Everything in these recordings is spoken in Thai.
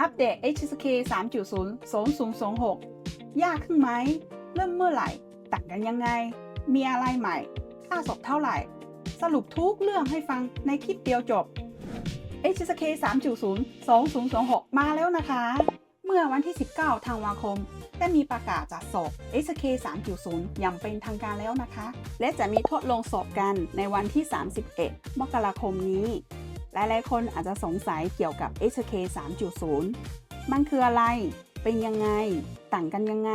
อัปเดต HSK 3.0 0026 ยากขึ้นไหม เริ่มเมื่อไหร่ ต่างกันยังไง มีอะไรใหม่ ค่าสอบเท่าไหร่ สรุปทุกเรื่องให้ฟังในคลิปเดียวจบ HSK 3.0 2026 มาแล้วนะคะ เมื่อวันที่ 19 ธันวาคม ได้มีประกาศจัดสอบ HSK 3.0 อย่างเป็นทางการแล้วนะคะ และจะมีทดลองสอบกันในวันที่ 31 มกราคมนี้ หลายๆคนอาจจะสงสัยเกี่ยวกับ HSK 3.0 มันคืออะไร เป็นยังไง ต่างกันยังไง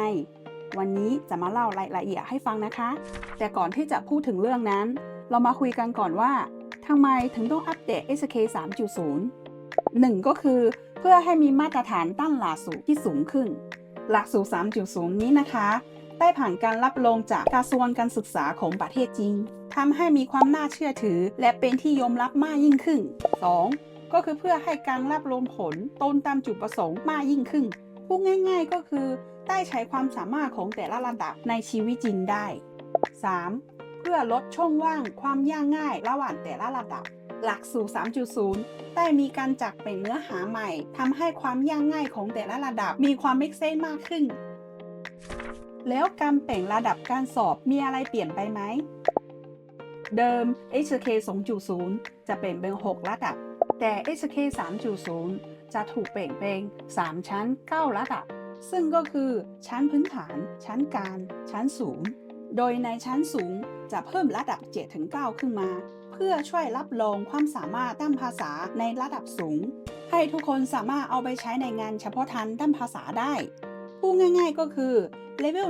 วันนี้จะมาเล่ารายละเอียดให้ฟังนะคะ แต่ก่อนที่จะพูดถึงเรื่องนั้น เรามาคุยกันก่อนว่าทำไมถึงต้องอัปเดต HSK 3.0 1 ก็คือเพื่อให้มีมาตรฐานตั้งหลักสูตรที่สูงขึ้น หลักสูตร 3.0 นี้นะคะ ได้ผ่านการรับรองจากกระทรวงการศึกษาของประเทศจีนทำให้มีความน่าเชื่อถือและเป็นที่ยอมรับมากยิ่งขึ้น 2 ก็คือเพื่อให้การรับรองผลตรงตามจุดประสงค์มากยิ่งขึ้น พูดง่ายๆก็คือได้ใช้ความสามารถของแต่ละระดับในชีวิตจริงได้ 3. เพื่อลดช่องว่างความยากง่ายระหว่างแต่ละระดับ หลักสูตร 3.0 ได้มีการจัดเป็นเนื้อหาใหม่ทำให้ความยากง่ายของแต่ละระดับมีความเม็กเซนมากขึ้น แล้วการแบ่งระดับการสอบมีอะไรเปลี่ยนไปไหม เดิม HSK 2.0 จะแบ่งเป็น 6 ระดับ แต่ HSK 3.0 จะถูกแบ่งเป็น 3 ชั้น 9 ระดับ ซึ่งก็คือชั้นพื้นฐาน ชั้นกลาง ชั้นสูง โดยในชั้นสูงจะเพิ่มระดับ 7-9 ขึ้นมา เพื่อช่วยรับรองความสามารถด้านภาษาในระดับสูง ให้ทุกคนสามารถเอาไปใช้ในงานเฉพาะทางด้านภาษาได้ พูดง่ายๆก็คือเลเวล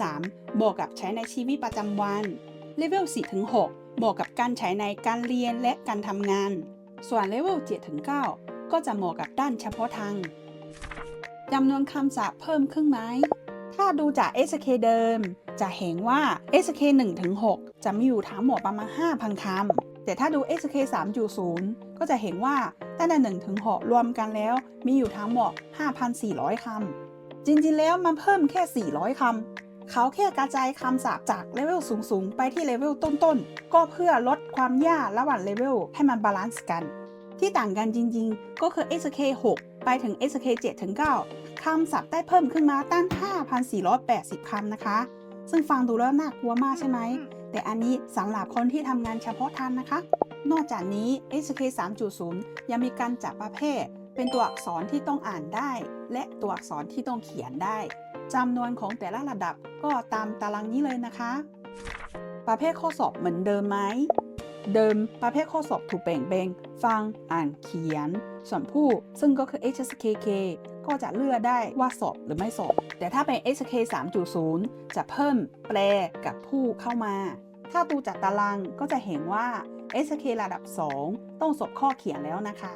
1-3 บวกกับใช้ในชีวิตประจำวัน เลเวล 4-6 บวกกับการใช้ในการเรียนและการทำงาน ส่วนเลเวล 7-9 ก็จะเหมาะกับด้านเฉพาะทาง จำนวนคำศัพท์เพิ่มขึ้นไหม ถ้าดูจาก HSK เดิม จะเห็นว่า HSK 1-6 จะมีอยู่ทั้งหมดประมาณ 5,000 คำ แต่ถ้าดู HSK 3.0 ก็จะเห็นว่าตั้งแต่ 1-6 รวมกันแล้วมีอยู่ทั้งหมด 5,400 คำ จริงๆ แล้วมันเพิ่มแค่ 400 คำ เขาแค่กระจายคำศัพท์จากเลเวลสูงๆ ไปที่เลเวลต้นๆ ก็เพื่อลดความยากระหว่างเลเวลให้มันบาลานซ์กัน ที่ต่างกันจริงๆ ก็คือ HSK 6 ไปถึง HSK 7-9 คำศัพท์ได้เพิ่มขึ้นมาตั้ง 5,480 คำนะคะ ซึ่งฟังดูแล้วน่ากลัวมากใช่ไหม แต่อันนี้สำหรับคนที่ทำงานเฉพาะทางนะคะ นอกจากนี้ HSK 3.0 ยังมีการจัดประเภทเป็นตัวอักษรที่ต้องอ่านได้ และตัวอักษรที่ต้องเขียนได้จำนวนของแต่ละระดับก็ตามตารางนี้เลยนะคะ ประเภทข้อสอบเหมือนเดิมไหม เดิมประเภทข้อสอบถูกแบ่งเป็นฟัง อ่าน เขียน ส่วนผู้ซึ่งก็คือ HSKK ก็จะเลือกได้ว่าสอบหรือไม่สอบ แต่ถ้าเป็น HSK 3.0 จะเพิ่มแปลกับผู้เข้ามา ถ้าดูจากตารางก็จะเห็นว่า HSK ระดับ 2 ต้องสอบข้อเขียนแล้วนะคะ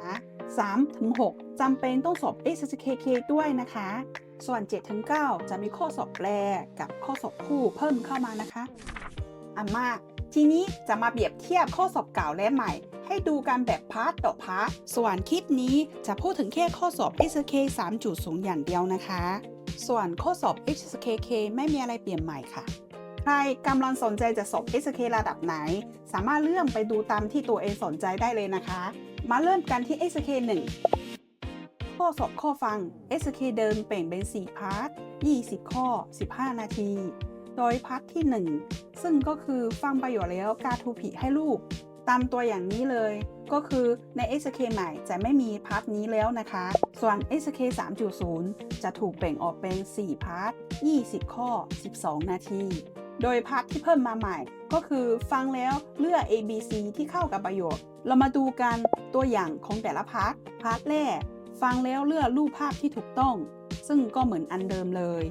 3-6 จำเป็นต้องสอบ HSKK ด้วยนะคะ ส่วน 7-9 จะมีข้อสอบแปลกับข้อสอบคู่เพิ่มเข้ามานะคะมาทีนี้จะมาเปรียบเทียบข้อสอบเก่าและใหม่ให้ดูกันแบบพาร์ทต่อพาร์ท ส่วนคลิปนี้จะพูดถึงแค่ข้อสอบ HSK 3.0 อย่างเดียวนะคะ ส่วนข้อสอบ HSKK ไม่มีอะไรเปลี่ยนใหม่ค่ะ ใครกำลังสนใจจะสอบ HSK ระดับไหน สามารถเลื่อนไปดูตามที่ตัวเองสนใจได้เลยนะคะ มาเริ่มกันที่ HSK 1 ข้อสอบข้อฟัง HSK เดิมแบ่งเป็น 4 พาร์ท 20 ข้อ 15 นาที โดยพาร์ทที่ 1 ซึ่งก็คือฟังประโยชน์แล้วกาทูผิให้ลูก ตามตัวอย่างนี้เลย ก็คือใน HSK ใหม่จะไม่มีพาร์ทนี้แล้วนะคะ ส่วน HSK 3.0 จะถูกแบ่งออกเป็น 4 พาร์ท 20 ข้อ 12 นาที โดยพาร์ทที่เพิ่มมาใหม่ก็คือฟังแล้วเลือก ABC ที่เข้ากับประโยชน์ เรามาดูกันตัวอย่างของแต่ละพาร์ท พาร์ทแรกฟังแล้วเลือกรูปภาพที่ถูกต้อง ซึ่งก็เหมือนอันเดิมเลย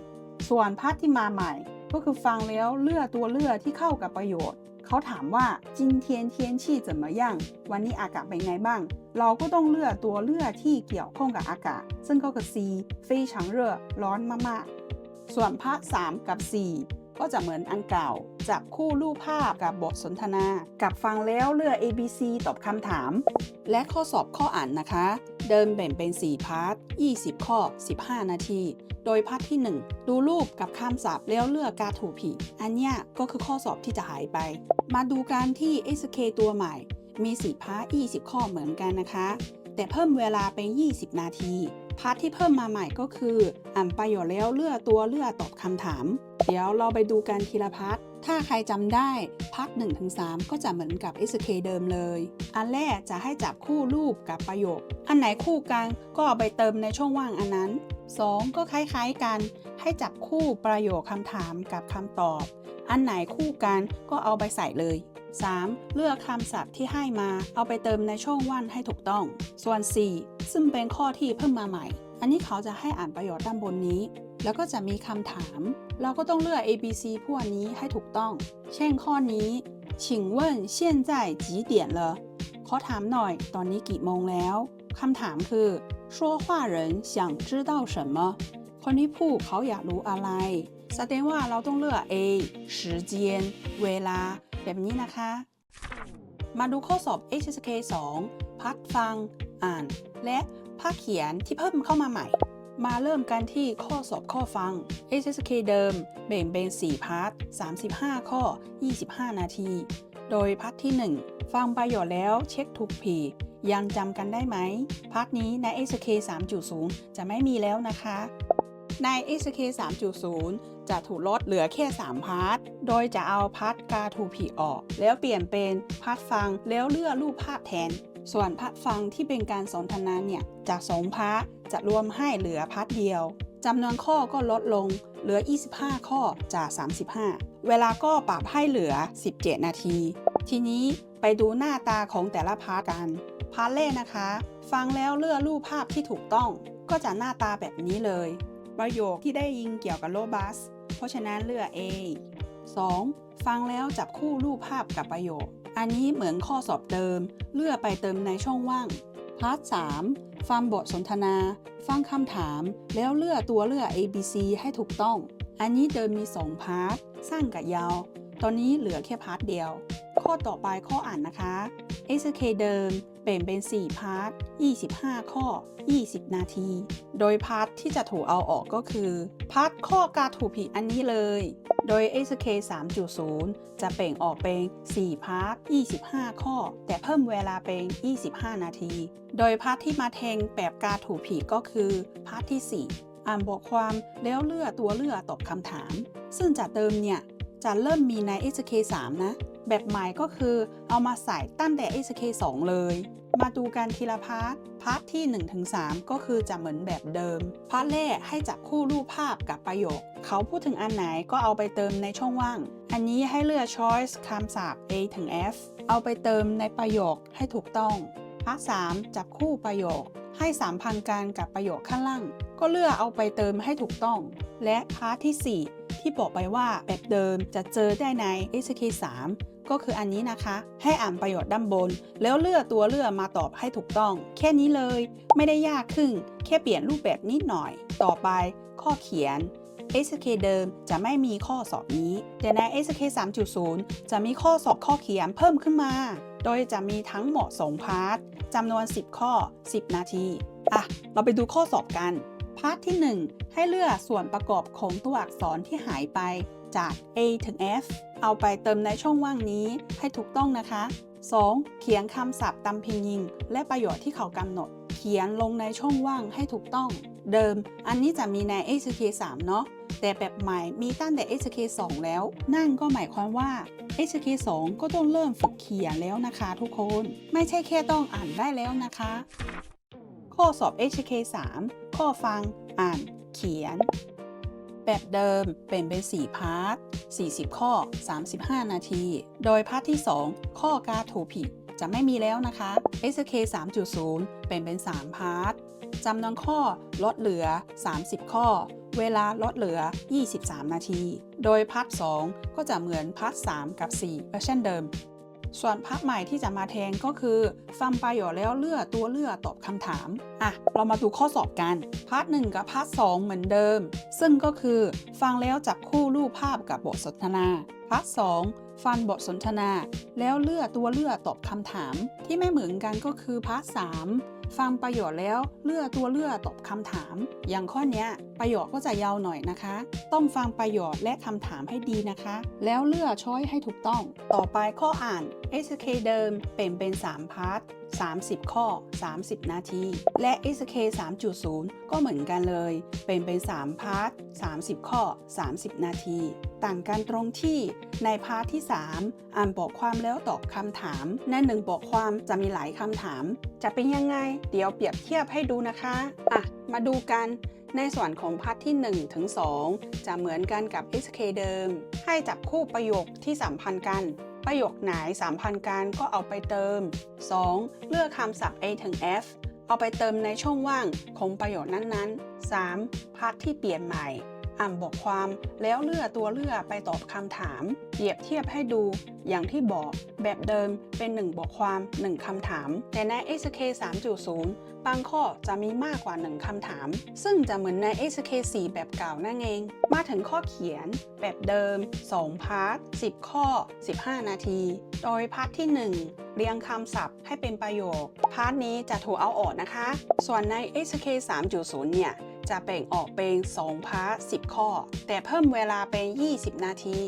ส่วนพาร์ทที่มาใหม่ก็คือฟังแล้วเลือกตัวเลือกที่เข้ากับประโยชน์ เขาถามว่า今天天气怎么样วันนี้อากาศเป็นไงบ้าง เราก็ต้องเลือกตัวเลือกที่เกี่ยวข้องกับอากาศ ซึ่งก็คือ C 非常热ร้อนมากๆ ส่วนพาร์ท 3 กับ 4 ก็จะเหมือนอันเก่า จับคู่รูปภาพกับบทสนทนา กับฟังแล้วเลือก ABC ตอบคำถาม และข้อสอบข้ออ่านนะคะ เดิมแบ่งเป็น 4 พาร์ท 20 ข้อ 15 นาที โดยพาร์ทที่ 1 ดูรูปกับคำศัพท์แล้วเลือกกาถูกผิด อันเนี้ยก็คือข้อสอบที่จะหายไป มาดูกันที่ HSK ตัวใหม่ มี 4 พาร์ท 20 ข้อเหมือนกันนะคะ แต่เพิ่มเวลาเป็น 20 นาที พาร์ทที่เพิ่มมาใหม่ก็คืออ่านประโยคแล้วเลือกตัวเลือกตอบคำถามเดี๋ยวเราไปดูกันทีละพาร์ทถ้าใครจำได้พาร์ท 1-3 ก็จะเหมือนกับ SK เดิมเลยอันแรกจะให้จับคู่รูปกับประโยคอันไหนคู่กันก็เอาไปเติมในช่องว่างอันนั้น 2 ก็คล้ายๆกันให้จับคู่ประโยคคำถามกับคำตอบอันไหนคู่กันก็เอาไปใส่เลย 3. เลือกคำศัพท์ที่ให้มาเอาไปเติมในช่องว่างให้ถูกต้องส่วน 4. ซึ่งเป็นข้อที่เพิ่มมาใหม่อันนี้เขาจะให้อ่านประโยคด้านบนนี้แล้วก็จะมีคำถามเราก็ต้องเลือก A B C พวกนี้ให้ถูกต้องเช่นข้อนี้请问现在几点了ขอถามหน่อยตอนนี้กี่โมงแล้วคำถามคือ说话人想知道什么คนที่พูดเขาอยากรู้อะไรแสดงว่าเราต้องเลือก A 时间เวลาแบบนี้นะคะมาดูข้อสอบ HSK 2 พัดฟังอ่านและภาคเขียนที่เพิ่มเข้ามาใหม่มาเริ่มกันที่ข้อสอบข้อฟัง HSK เดิมแบ่งเป็น4พาร์ท35ข้อ25นาทีโดยพาร์ทที่1ฟังประโยชน์แล้วเช็คถูกผิดยังจำกันได้ไหมพาร์ทนี้ใน HSK 3.0 จะไม่มีแล้วนะคะใน HSK 3.0 จะถูกลดเหลือแค่3พาร์ทโดยจะเอาพาร์ทการถูกผิดออกแล้วเปลี่ยนเป็นพาร์ทฟังแล้วเลือกรูปภาพแทนส่วนพาร์ทฟังที่เป็นการสนทนาเนี่ยจาก2พาร์ทจะรวมให้เหลือพาร์ทเดียวจำนวนข้อก็ลดลงเหลือ25ข้อจาก35เวลาก็ปรับให้เหลือ17นาทีทีนี้ไปดูหน้าตาของแต่ละพาร์ทกันพาร์ทแรกนะคะฟังแล้วเลือกรูปภาพที่ถูกต้องก็จะหน้าตาแบบนี้เลยประโยคที่ได้ยินเกี่ยวกับโรถบัสเพราะฉะนั้นเลือก A 2. ฟังแล้วจับคู่รูปภาพกับประโยคอันนี้เหมือนข้อสอบเดิมเลือกไปเติมในช่องว่างพาร์ท 3. ฟังบทสนทนาฟังคำถามแล้วเลือกตัวเลือก A B C ให้ถูกต้องอันนี้เดิมมี2พาร์ทสั้นกับยาวตอนนี้เหลือแค่พาร์ทเดียวข้อต่อไปข้ออ่านนะคะ SK เดิมแบ่งเป็น4พาร์ท25ข้อ20นาทีโดยพาร์ทที่จะถูกเอาออกก็คือพาร์ทข้อการถูกผิดอันนี้เลยโดย SK 3.0 จะแบ่งออกเป็น4พาร์ท25ข้อแต่เพิ่มเวลาเป็น25นาทีโดยพาร์ทที่มาแทงแบบการถูกผิดก็คือพาร์ทที่4อ่านบทความแล้วเลือกตัวเลือกตอบคำถามซึ่งจากเดิมเนี่ยจะเริ่มมีใน SK 3 นะแบบใหม่ก็คือเอามาใส่ตั้งแต่ SK 2 เลยมาดูกันทีละพาร์ทที่ 1-3 ก็คือจะเหมือนแบบเดิมพาร์ทแรกให้จับคู่รูปภาพกับประโยคเขาพูดถึงอันไหนก็เอาไปเติมในช่องว่างอันนี้ให้เลือก choice คำศัพท์ A ถึง F เอาไปเติมในประโยคให้ถูกต้องพาร์ท 3 จับคู่ประโยคให้สัมพันธ์กันกับประโยคข้างล่างก็เลือกเอาไปเติมให้ถูกต้องและพาร์ทที่ 4 ที่บอกไปว่าแบบเดิมจะเจอได้ใน SK 3 ก็คืออันนี้นะคะให้อ่านประโยชน์ด้านบนแล้วเลือกตัวเลือกมาตอบให้ถูกต้องแค่นี้เลยไม่ได้ยากขึ้นแค่เปลี่ยนรูปแบบนิดหน่อยต่อไปข้อเขียน SK เดิมจะไม่มีข้อสอบนี้แต่ใน SK 3.0 จะมีข้อสอบข้อเขียนเพิ่มขึ้นมาโดยจะมีทั้งหมด2พาร์ทจำนวน10ข้อ10นาทีเราไปดูข้อสอบกันพาร์ทที่ 1 ให้เลือกส่วนประกอบของตัวอักษรที่หายไปจาก A ถึง F เอาไปเติมในช่องว่างนี้ให้ถูกต้องนะคะ 2. เขียนคำศัพท์ตามพิมพ์ยิงและประโยชน์ที่เขากำหนดเขียนลงในช่องว่างให้ถูกต้องเดิมอันนี้จะมีใน HSK 3 เนาะแต่แบบใหม่มีตั้งแต่ HSK 2 แล้วนั่นก็หมายความว่า HSK 2 ก็ต้องเริ่มฝึกเขียนแล้วนะคะทุกคนไม่ใช่แค่ต้องอ่านได้แล้วนะคะข้อสอบ HSK 3 ข้อฟังอ่านเขียนแบบเดิมเป็น4พาร์ท40ข้อ35นาทีโดยพาร์ทที่2ข้อการถูกผิดจะไม่มีแล้วนะคะ SK 3.0 เป็น3พาร์ทจำนวนข้อลดเหลือ30ข้อเวลาลดเหลือ23นาทีโดยพาร์ท2ก็จะเหมือนพาร์ท3กับ4เวอร์ชันเดิมส่วนพาร์ทใหม่ที่จะมาแทนก็คือฟังประโยชน์แล้วเลือกตัวเลือกตอบคำถามเรามาดูข้อสอบกันพาร์ท1กับพาร์ท2เหมือนเดิมซึ่งก็คือฟังแล้วจับคู่รูปภาพกับบทสนทนาพาร์ท2ฟังบทสนทนาแล้วเลือกตัวเลือกตอบคำถามที่ไม่เหมือนกันก็คือพาร์ท3ฟังประโยชน์แล้วเลือกตัวเลือกตอบคำถามอย่างข้อนี้ประโยคก็จะยาวหน่อยนะคะต้องฟังประโยชน์และคำถามให้ดีนะคะแล้วเลือกช้อยให้ถูกต้องต่อไปข้ออ่าน SK เดิมเป็น3พาร์ท30 ข้อ 30 นาที และ SK 3.0 ก็เหมือนกันเลยเป็น3พาร์ท30 ข้อ 30 นาที ต่างกันตรงที่ในพาร์ทที่ 3 อ่านบทความแล้วตอบคำถามใน1บทความจะมีหลายคำถาม จะเป็นยังไง เดี๋ยวเปรียบเทียบให้ดูนะคะมาดูกันในส่วนของพาร์ทที่1ถึง2จะเหมือนกันกับ SK เดิมให้จับคู่ประโยคที่สัมพันธ์กันประโยคไหนสัมพันธ์กันก็เอาไปเติม 2. เลือกคำศัพท์ A ถึง F เอาไปเติมในช่องว่างของประโยคนั้นๆ 3. พาร์ทที่เปลี่ยนใหม่อ่านบทความแล้วเลือกตัวเลือกไปตอบคำถามเปรียบเทียบให้ดูอย่างที่บอกแบบเดิมเป็น1บทความ1คำถามแต่ใน SK 3.0 บางข้อจะมีมากกว่า1คำถามซึ่งจะเหมือนใน SK 4 แบบเก่านั่นเองมาถึงข้อเขียนแบบเดิม2พาร์ท10 ข้อ 15 นาทีโดยพาร์ทที่1เรียงคำศัพท์ให้เป็นประโยคพาร์ทนี้จะถูกเอาออกนะคะส่วนใน SK 3.0 เนี่ยจะแบ่งออกเป็น2พาร์ท10 ข้อแต่เพิ่มเวลาเป็น20 นาที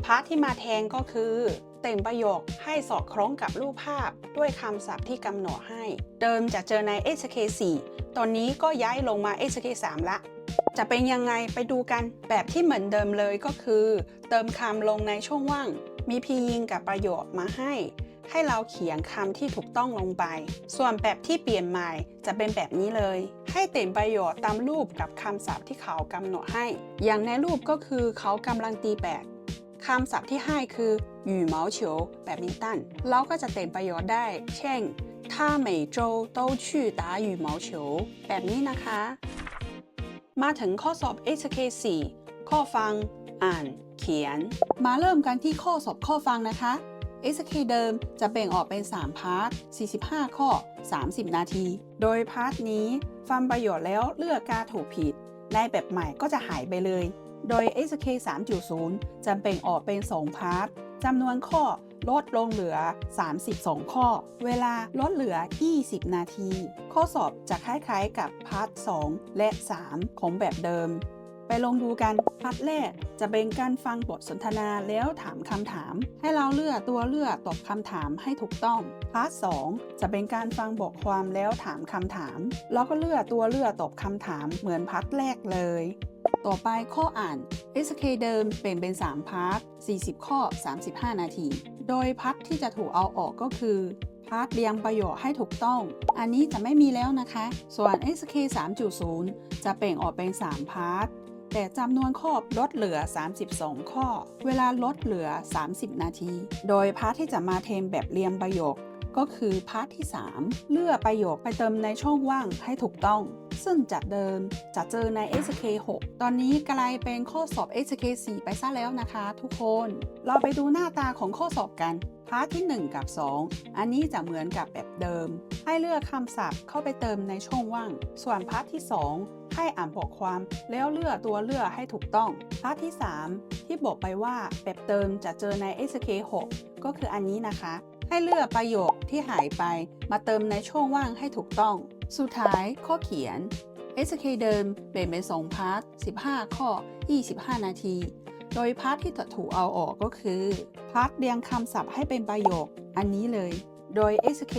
พาร์ทที่มาแทนก็คือแต่งประโยคให้สอดคล้องกับรูปภาพด้วยคำศัพท์ที่กำหนดให้เดิมจะเจอใน SK 4 ตอนนี้ก็ย้ายลงมา SK 3 ละจะเป็นยังไงไปดูกันแบบที่เหมือนเดิมเลยก็คือเติมคำลงในช่องว่างมีพียิงกับประโยคมาให้เราเขียนคำที่ถูกต้องลงไปส่วนแบบที่เปลี่ยนใหม่จะเป็นแบบนี้เลยให้แต่งประโยคตามรูปกับคำศัพท์ที่เขากำหนดให้อย่างในรูปก็คือเขากำลังตีแบดคำศัพท์ที่ให้คือ羽毛球แบดมินตันเราก็จะแต่งประโยคได้เช่น他每周都去打羽毛球แบบนี้นะคะมาถึงข้อสอบ SK 4 ข้อฟังอ่านเขียนมาเริ่มกันที่ข้อสอบข้อฟังนะคะSK เดิมจะแบ่งออกเป็น3พาร์ท45 ข้อ 30 นาที โดยพาร์ทนี้ฟังประโยชน์แล้วเลือกการถูกผิดในแบบใหม่ก็จะหายไปเลย โดย SK 3.0 จะแบ่งออกเป็น2พาร์ทจำนวนข้อลดลงเหลือ32 ข้อ เวลาลดเหลือ20 นาที ข้อสอบจะคล้ายๆกับพาร์ท2และ 3 ของแบบเดิมไปลองดูกันพาร์ทแรกจะเป็นการฟังบทสนทนาแล้วถามคำถามให้เราเลือกตัวเลือกตอบคำถามให้ถูกต้องพาร์ท2จะเป็นการฟังบทความแล้วถามคำถามแล้วก็เลือกตัวเลือกตอบคำถามเหมือนพาร์ทแรกเลยต่อไปข้ออ่าน SK เดิมเป็น3พาร์ท40 ข้อ 35 นาทีโดยพาร์ทที่จะถูกเอาออกก็คือพาร์ทเรียงประโยคให้ถูกต้องอันนี้จะไม่มีแล้วนะคะส่วน SK 3.0 จะแบ่งออกเป็น3พาร์ทแต่จำนวนข้อลดเหลือ32 ข้อเวลาลดเหลือ30 นาทีโดยพาร์ทที่จะมาแทนแบบเรียงประโยคก็คือพาร์ทที่3เลือกประโยคไปเติมในช่องว่างให้ถูกต้องซึ่งจากเดิมจะเจอใน SK 6 ตอนนี้กลายเป็นข้อสอบ SK 4 ไปซะแล้วนะคะทุกคนเราไปดูหน้าตาของข้อสอบกันพาร์ทที่1กับ2อันนี้จะเหมือนกับแบบเดิมให้เลือกคำศัพท์เข้าไปเติมในช่องว่างส่วนพาร์ทที่2ให้อ่านบทความแล้วเลือกตัวเลือกให้ถูกต้องพาร์ทที่3ที่บอกไปว่าแบบเติมจะเจอใน SK 6 ก็คืออันนี้นะคะให้เลือกประโยคที่หายไปมาเติมในช่องว่างให้ถูกต้องสุดท้ายข้อเขียน SK เดิมแบ่งเป็น2พาร์ท15 ข้อ 25 นาทีโดยพาร์ทที่ถูกเอาออกก็คือพาร์ทเรียงคำศัพท์ให้เป็นประโยคอันนี้เลยโดย SK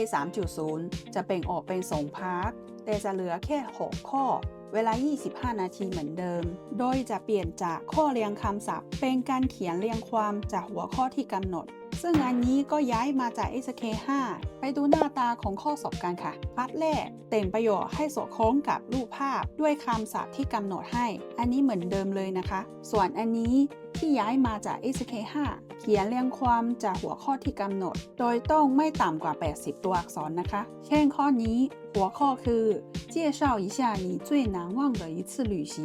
3.0 จะแบ่งออกเป็น2พาร์ทแต่จะเหลือแค่6 ข้อเวลา25 นาทีเหมือนเดิมโดยจะเปลี่ยนจากข้อเรียงคำศัพท์เป็นการเขียนเรียงความจากหัวข้อที่กำหนดซึ่งอันนี้ก็ย้ายมาจาก SK 5 ไปดูหน้าตาของข้อสอบกันค่ะพาร์ทแรกแต่งประโยคให้สอดคล้องกับรูปภาพด้วยคำศัพท์ที่กำหนดให้อันนี้เหมือนเดิมเลยนะคะส่วนอันนี้ที่ย้ายมาจาก SK 5 เขียนเรียงความจากหัวข้อที่กำหนดโดยต้องไม่ต่ำกว่า80 ตัวอักษรนะคะเช่นข้อนี้หัวข้อคือ介绍一下你最难忘的一次旅行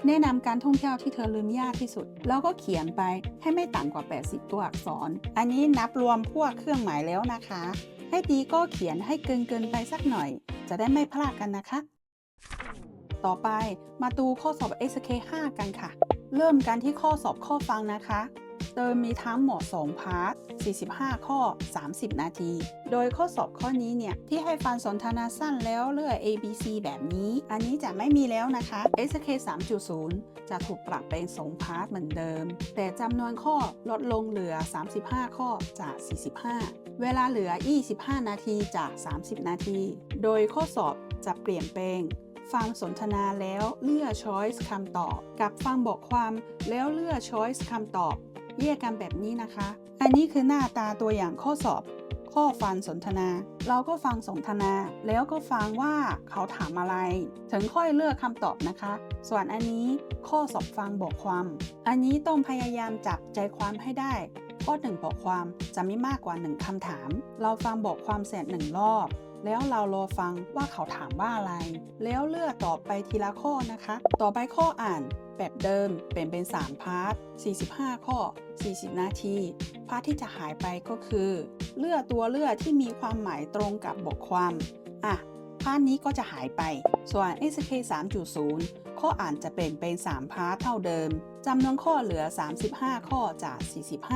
แนะนำการท่องเที่ยวที่เธอลืมยากที่สุดแล้วก็เขียนไปให้ไม่ต่ำกว่า80 ตัวอักษรอันนี้นับรวมพวกเครื่องหมายแล้วนะคะให้ดีก็เขียนให้เกินไปสักหน่อยจะได้ไม่พลาดกันนะคะต่อไปมาดูข้อสอบ SK 5 กันค่ะเริ่มกันที่ข้อสอบข้อฟังนะคะ เติมมีทั้งหมด2พาร์ท45 ข้อ 30 นาที โดยข้อสอบข้อนี้เนี่ยที่ให้ฟังสนทนาสั้นแล้วเลือก A B C แบบนี้อันนี้จะไม่มีแล้วนะคะ SK 3.0 จะถูกปรับเป็น2พาร์ทเหมือนเดิมแต่จำนวนข้อลดลงเหลือ35 ข้อจาก45เวลาเหลือ25 นาทีจาก30 นาทีโดยข้อสอบจะเปลี่ยนแปลงฟังสนทนาแล้วเลือก choice คำตอบกับฟังบทความแล้วเลือก choice คำตอบแยกกันแบบนี้นะคะอันนี้คือหน้าตาตัวอย่างข้อสอบข้อฟังสนทนาเราก็ฟังสนทนาแล้วก็ฟังว่าเขาถามอะไรถึงค่อยเลือกคำตอบนะคะส่วนอันนี้ข้อสอบฟังบทความอันนี้ต้องพยายามจับใจความให้ได้ข้อ1บทความจะมีมากกว่า1คำถามเราฟังบทความเสร็จ1รอบแล้วเรารอฟังว่าเขาถามว่าอะไรแล้วเลือกตอบไปทีละข้อนะคะต่อไปข้ออ่านแบบเดิมเป็น3พาร์ท45 ข้อ40 นาทีพาร์ทที่จะหายไปก็คือเลือกตัวเลือกที่มีความหมายตรงกับบทความพาร์ทนี้ก็จะหายไปส่วน SK 3.0 ข้ออ่านจะเป็น3พาร์ทเท่าเดิมจำนวนข้อเหลือ35 ข้อจาก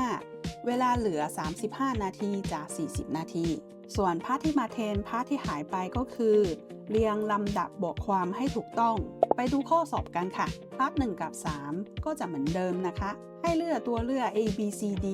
45เวลาเหลือ35 นาทีจาก40 นาทีส่วนพาร์ทที่มาแทนพาร์ทที่หายไปก็คือเรียงลำดับบทความให้ถูกต้องไปดูข้อสอบกันค่ะพาร์ท1กับ3ก็จะเหมือนเดิมนะคะให้เลือกตัวเลือก A B C D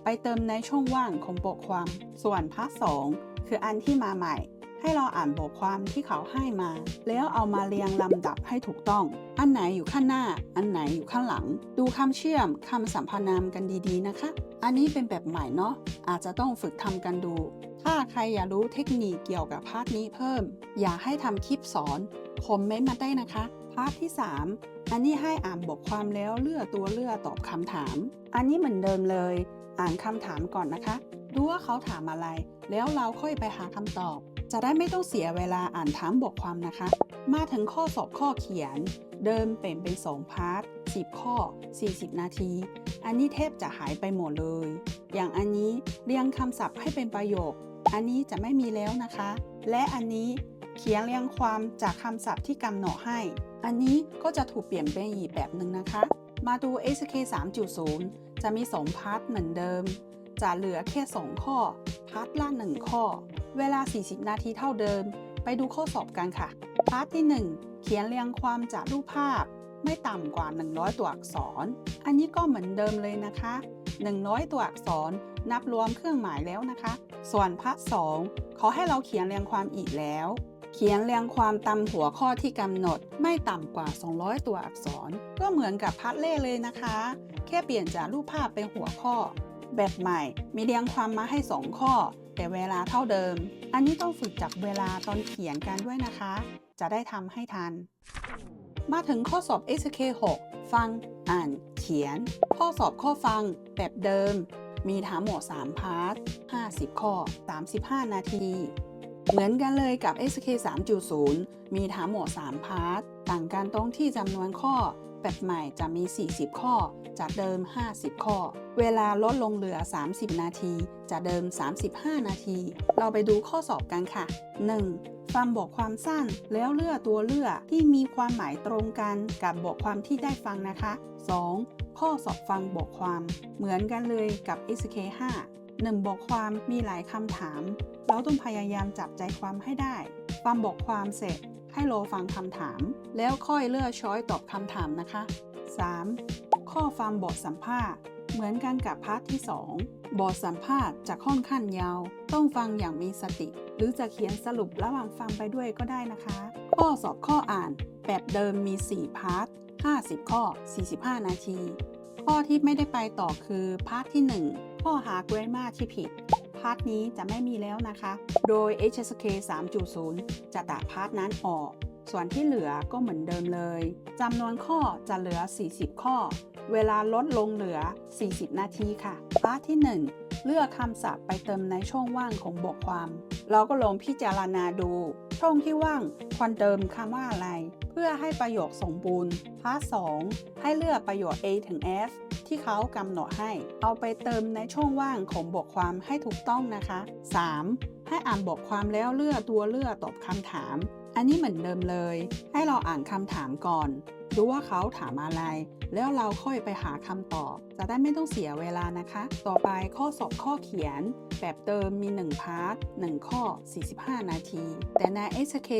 ไปเติมในช่องว่างของบทความส่วนพาร์ท2คืออันที่มาใหม่ให้เราอ่านบทความที่เขาให้มาแล้วเอามาเรียงลำดับให้ถูกต้องอันไหนอยู่ข้างหน้าอันไหนอยู่ข้างหลังดูคำเชื่อมคำสรรพนามกันดีๆนะคะอันนี้เป็นแบบใหม่เนาะอาจจะต้องฝึกทำกันดูถ้าใครอยากรู้เทคนิคเกี่ยวกับพาร์ทนี้เพิ่มอยากให้ทำคลิปสอนคอมเมนต์มาได้นะคะพาร์ทที่3อันนี้ให้อ่านบทความแล้วเลือกตัวเลือกตอบคำถามอันนี้เหมือนเดิมเลยอ่านคำถามก่อนนะคะดูว่าเขาถามอะไรแล้วเราค่อยไปหาคำตอบจะได้ไม่ต้องเสียเวลาอ่านถามบทความนะคะมาถึงข้อสอบข้อเขียนเดิมเป็น2พาร์ท10 ข้อ40 นาทีอันนี้แทบจะหายไปหมดเลยอย่างอันนี้เรียงคำศัพท์ให้เป็นประโยคอันนี้จะไม่มีแล้วนะคะและอันนี้เขียนเรียงความจากคำศัพท์ที่กำหนดให้อันนี้ก็จะถูกเปลี่ยนเป็นอีกแบบหนึ่งนะคะมาดู SK 3.0 จะมี2พาร์ทเหมือนเดิมจะเหลือแค่2ข้อพาร์ทละ1ข้อเวลา40 นาทีเท่าเดิมไปดูข้อสอบกันค่ะพาร์ทที่1เขียนเรียงความจากรูปภาพไม่ต่ำกว่า100ตัวอักษรอันนี้ก็เหมือนเดิมเลยนะคะ100ตัวอักษรนับรวมเครื่องหมายแล้วนะคะส่วนพาร์ท2ขอให้เราเขียนเรียงความอีกแล้วเขียนเรียงความตามหัวข้อที่กำหนดไม่ต่ำกว่า200ตัวอักษรก็เหมือนกับพาร์ทแรกเลยนะคะแค่เปลี่ยนจากรูปภาพเป็นหัวข้อแบบใหม่มีเรียงความมาให้2ข้อแต่เวลาเท่าเดิมอันนี้ต้องฝึกจับเวลาตอนเขียนกันด้วยนะคะจะได้ทำให้ทันมาถึงข้อสอบ SK 6 ฟังอ่านเขียนข้อสอบข้อฟังแบบเดิมมีทั้งหมด3พาร์ท50 ข้อ35 นาทีเหมือนกันเลยกับ SK 3.0 มีทั้งหมด3พาร์ทต่างกันตรงที่จำนวนข้อแบบใหม่จะมี40 ข้อจากเดิม50 ข้อเวลาลดลงเหลือ30 นาทีจากเดิม35 นาทีเราไปดูข้อสอบกันค่ะ 1. ฟังบทความสั้นแล้วเลือกตัวเลือกที่มีความหมายตรงกันกับบทความที่ได้ฟังนะคะ 2. ข้อสอบฟังบทความเหมือนกันเลยกับ SK 5 1 บทความมีหลายคำถามเราต้องพยายามจับใจความให้ได้ฟังบทความเสร็จให้รอฟังคำถามแล้วค่อยเลือกช้อยตอบคำถามนะคะ 3. ข้อฟังบทสัมภาษณ์เหมือนกันกับพาร์ทที่2บทสัมภาษณ์จะค่อนข้างยาวต้องฟังอย่างมีสติหรือจะเขียนสรุประหว่างฟังไปด้วยก็ได้นะคะข้อสอบข้ออ่านแบบเดิมมี4พาร์ท50 ข้อ45 นาทีข้อที่ไม่ได้ไปต่อคือพาร์ทที่1ข้อหา grammar ที่ผิดพาร์ทนี้จะไม่มีแล้วนะคะโดย HSK 3.0 จะตัดพาร์ทนั้นออกส่วนที่เหลือก็เหมือนเดิมเลยจำนวนข้อจะเหลือ40 ข้อเวลาลดลงเหลือ40 นาทีค่ะพาร์ทที่1เลือกคำศัพท์ไปเติมในช่องว่างของบทความเราก็ลองพิจารณาดูช่องที่ว่างควรเติมคำว่าอะไรเพื่อให้ประโยคสมบูรณ์พาร์ท2ให้เลือกประโยค A ถึง F ที่เขากำหนดให้เอาไปเติมในช่องว่างของบทความให้ถูกต้องนะคะ 3. ให้อ่านบทความแล้วเลือกตัวเลือกตอบคำถาม อันนี้เหมือนเดิมเลย ให้เราอ่านคำถามก่อนดูว่าเขาถามอะไร แล้วเราค่อยไปหาคำตอบ จะได้ไม่ต้องเสียเวลานะคะ ต่อไปข้อสอบข้อเขียน แบบเดิมมี1พาร์ท1ข้อ45นาทีแต่ใน SK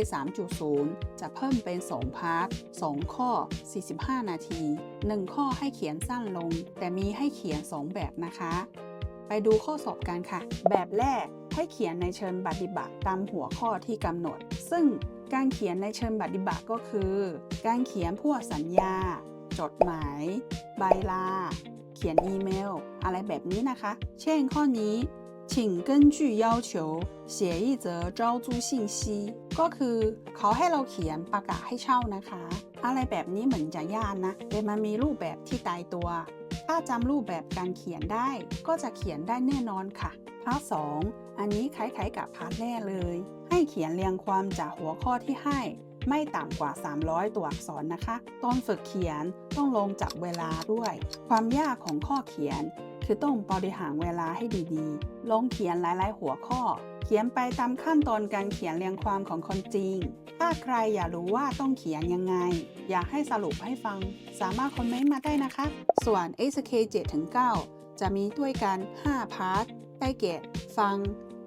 3.0 จะเพิ่มเป็น2พาร์ท2ข้อ45นาที1ข้อให้เขียนสั้นลง แต่มีให้เขียน2แบบนะคะ ไปดูข้อสอบกันค่ะ แบบแรกให้เขียนในเชิงปฏิบัติตามหัวข้อที่กำหนด ซึ่งการเขียนในเชิงปฏิบัติก็คือ การเขียนพวกสัญญา จดหมาย ใบลา เขียนอีเมล อะไรแบบนี้นะคะ เช่นข้อนี้请根据要求写一则招租信息ก็คือเขาให้เราเขียนประกาศให้เช่านะคะ อะไรแบบนี้เหมือนจะยากนะ แต่มันมีรูปแบบที่ตายตัว ถ้าจำรูปแบบการเขียนได้ก็จะเขียนได้แน่นอนค่ะ พาร์ท 2 อันนี้คล้ายๆกับพาร์ทแรกเลย ให้เขียนเรียงความจากหัวข้อที่ให้ไม่ต่ำกว่า300ตัวอักษรนะคะตอนฝึกเขียนต้องลงจับเวลาด้วย ความยากของข้อเขียนคือต้องบริหารเวลาให้ดีๆลองเขียนหลายๆหัวข้อ เขียนไปตามขั้นตอนการเขียนเรียงความของคนจริง ถ้าใครอยากรู้ว่าต้องเขียนยังไง อยากให้สรุปให้ฟัง สามารถคอมเมนต์มาได้นะคะ ส่วน SK 7-9 จะมีด้วยกัน5พาร์ทได้แก่ฟัง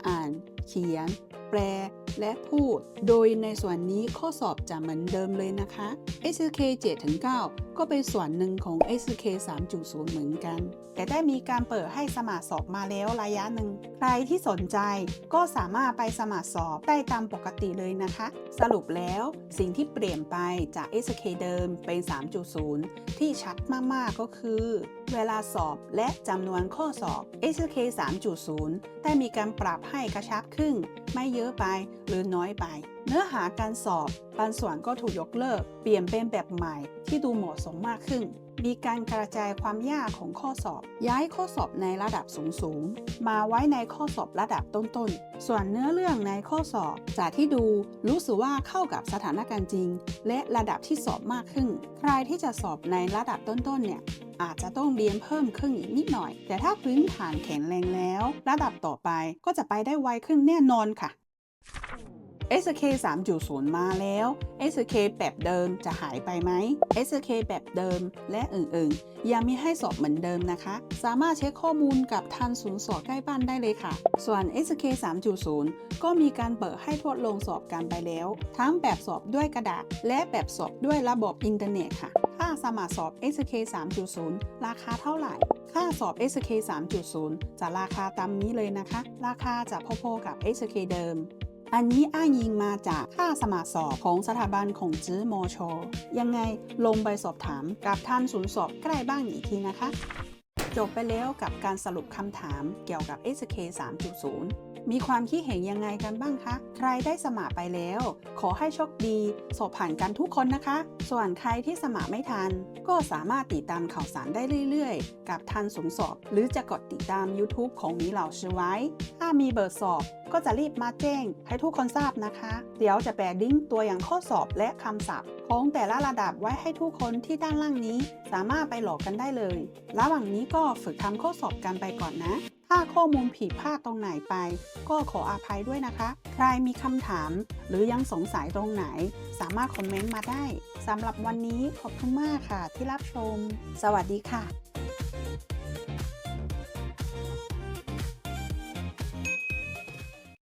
อ่าน เขียน แปล และพูด โดยในส่วนนี้ข้อสอบจะเหมือนเดิมเลยนะคะ SK 7-9 ก็เป็นส่วนหนึ่งของ SK 3.0 เหมือนกัน แต่ได้มีการเปิดให้สมัครสอบมาแล้วระยะหนึ่ง ใครที่สนใจก็สามารถไปสมัครสอบได้ตามปกติเลยนะคะ สรุปแล้วสิ่งที่เปลี่ยนไปจาก SK เดิมเป็น 3.0 ที่ชัดมากๆก็คือ เวลาสอบและจำนวนข้อสอบ SK 3.0 ได้มีการปรับให้กระชับขึ้นไม่เยอะไปหรือน้อยไป เนื้อหาการสอบบางส่วนก็ถูกยกเลิกเปลี่ยนเป็นแบบใหม่ที่ดูเหมาะสมมากขึ้น มีการกระจายความยากของข้อสอบย้ายข้อสอบในระดับสูงๆมาไว้ในข้อสอบระดับต้นๆส่วนเนื้อเรื่องในข้อสอบจากที่ดูรู้สึกว่าเข้ากับสถานการณ์จริงและระดับที่สอบมากขึ้นใครที่จะสอบในระดับต้นๆเนี่ยอาจจะต้องเรียนเพิ่มขึ้นอีกนิดหน่อยแต่ถ้าพื้นฐานแข็งแรงแล้วระดับต่อไปก็จะไปได้ไวขึ้นแน่นอนค่ะSK 3.0 มาแล้ว SK แบบเดิมจะหายไปไหม SK แบบเดิมและอื่นๆยังมีให้สอบเหมือนเดิมนะคะสามารถเช็คข้อมูลกับทันศูนย์สอบใกล้บ้านได้เลยค่ะส่วน SK 3.0 ก็มีการเปิดให้ทดลองสอบกันไปแล้วทั้งแบบสอบด้วยกระดาษและแบบสอบด้วยระบบอินเทอร์เน็ตค่ะค่าสมัครสอบ SK 3.0 ราคาเท่าไหร่ค่าสอบ SK 3.0 จะราคาตามนี้เลยนะคะราคาจะพอๆกับ SK เดิมอันนี้อ้างอิงมาจากค่าสมัครสอบของสถาบันของจื้อมอชอยังไงลงไปสอบถามกับท่านศูนย์สอบใกล้บ้านอีกทีนะคะจบไปแล้วกับการสรุปคำถามเกี่ยวกับ SK 3.0 มีความคิดเห็นยังไงกันบ้างคะใครได้สมัครไปแล้วขอให้โชคดีสอบผ่านกันทุกคนนะคะส่วนใครที่สมัครไม่ทันก็สามารถติดตามข่าวสารได้เรื่อยๆกับทันศูนย์สอบหรือจะกดติดตาม YouTube ของหมีเหล่าชื่อไว้ถ้ามีเบอร์สอบก็จะรีบมาแจ้งให้ทุกคนทราบนะคะเดี๋ยวจะแปะลิงก์ตัวอย่างข้อสอบและคำศัพท์ของแต่ละระดับไว้ให้ทุกคนที่ด้านล่างนี้สามารถไปโหลดกันได้เลยระหว่างนี้ก็ฝึกทำข้อสอบกันไปก่อนนะถ้าข้อมูลผิดพลาดตรงไหนไปก็ขออภัยด้วยนะคะใครมีคำถามหรือยังสงสัยตรงไหนสามารถคอมเมนต์มาได้สำหรับวันนี้ขอบคุณมากค่ะที่รับชมสวัสดีค่ะ